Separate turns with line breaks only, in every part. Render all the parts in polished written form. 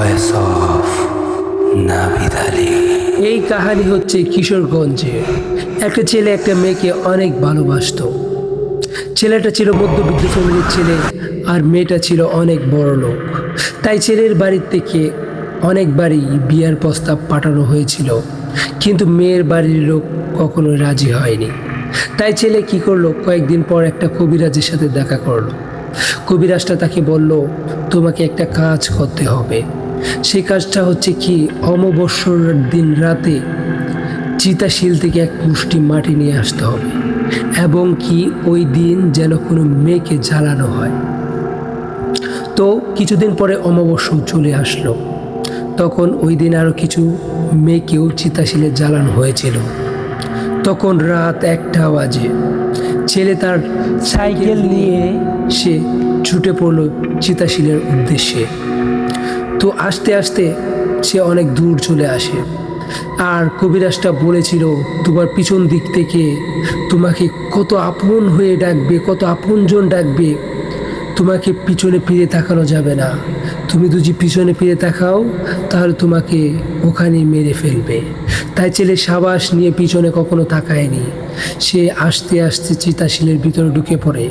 Voice of Navid Ali.
এই কাহিনী হচ্ছে কিশোরগঞ্জে। একটা ছেলে একটা মেয়েকে অনেক ভালোবাসতো। ছেলেটা ছিল মধ্যবিত্ত ফ্যামিলির ছেলে আর মেয়েটা ছিল অনেক বড় লোক। তাই ছেলের বাড়ির থেকে অনেকবারই বিয়ার প্রস্তাব পাঠানো হয়েছিল, কিন্তু মেয়ের বাড়ির লোক কখনোই রাজি হয়নি। তাই ছেলে কি করলো, কয়েকদিন পর একটা কবিরাজের সাথে দেখা করলো। কবিরাজটা তাকে বলল, তোমাকে একটা কাজ করতে হবে। সেই কাজটা হচ্ছে কি, অমাবস্যার দিন রাতে চিতাশিল থেকে এক মুষ্টি মাটি নিয়ে আসতে হবে, এবং কি ওই দিন যেন কোনো মেয়েকে জ্বালানো হয়। তো কিছুদিন পরে অমাবস্যা চলে আসলো। তখন ওই দিন আরও কিছু মেয়েকেও চিতাশিলে জ্বালানো হয়েছিল। তখন রাত 1টা বাজে। ছেলে তার সাইকেল নিয়ে সে ছুটে পড়ল চিতাশিলের উদ্দেশ্যে। তো আস্তে আস্তে সে অনেক দূর চলে আসে। আর কবিরাজটা বলেছিল, তোমার পিছন দিক থেকে তোমাকে কত আপন হয়ে ডাকবে, কত আপনজন ডাকবে, তোমাকে পিছনে ফিরে তাকানো যাবে না। তুমি যদি পিছনে ফিরে তাকাও তাহলে তোমাকে ওখানে মেরে ফেলবে। তাই ছেলে সাবাস নিয়ে পিছনে কখনো তাকায়নি। সে আস্তে আস্তে চিতাশিলের ভিতরে ঢুকে পড়ে।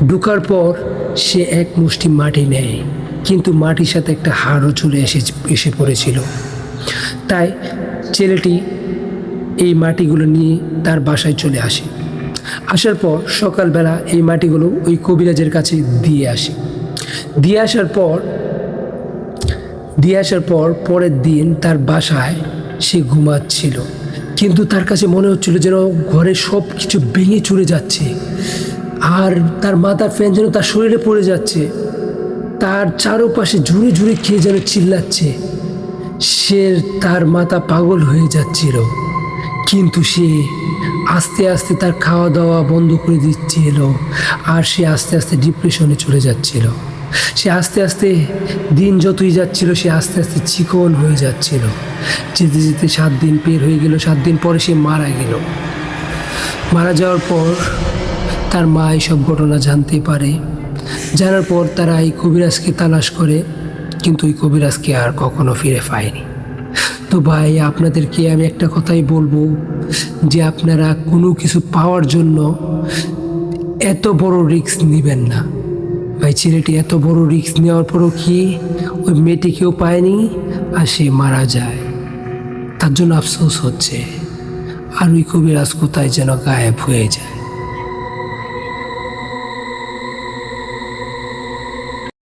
ঢুকার পর সে এক মুষ্টি মাটি নেয়, কিন্তু মাটির সাথে একটা হাড়ও চলে এসে পড়েছিল। তাই ছেলেটি এই মাটিগুলো নিয়ে তার বাসায় চলে আসে। আসার পর সকালবেলা এই মাটিগুলো ওই কবিরাজের কাছে দিয়ে আসে। দিয়ে আসার পর পরের দিন তার বাসায় সে ঘুমাচ্ছিল, কিন্তু তার কাছে মনে হচ্ছিল যেন ঘরে সব কিছু ভেঙে চুরে যাচ্ছে, আর তার মাথার ফ্যান যেন তার শরীরে পড়ে যাচ্ছে। তার চারপাশে ঝুড়ে ঝুড়ে খেয়ে যেন চিল্লাচ্ছে। তার মাথা পাগল হয়ে যাচ্ছিল, কিন্তু সে আস্তে আস্তে তার খাওয়া দাওয়া বন্ধ করে দিচ্ছিল, আর সে আস্তে আস্তে ডিপ্রেশনে চলে যাচ্ছিল। সে আস্তে আস্তে দিন যতই যাচ্ছিল সে আস্তে আস্তে চিকন হয়ে যাচ্ছিল। যেতে যেতে 7 দিন পের হয়ে গেল। 7 দিন পরে সে মারা গেল। মারা যাওয়ার পর তার মা এইসব ঘটনা জানতে পারে। জানার পর তারা এই কবিরাজকে তালাশ করে, কিন্তু ওই কবিরাজকে আর কখনো ফিরে পায়নি। তো ভাই, আপনাদেরকে আমি একটা কথাই বলবো, যে আপনারা কোনো কিছু পাওয়ার জন্য এত বড় রিস্ক নেবেন না। ভাই, ছেলেটি এত বড় রিস্ক নেওয়ার পরও কি ওই মেয়েটিকেও পায়নি, আর সে মারা যায়। তার জন্য আফসোস হচ্ছে। আর ওই কবিরাজ কোথায় যেন গায়েব হয়ে যায়।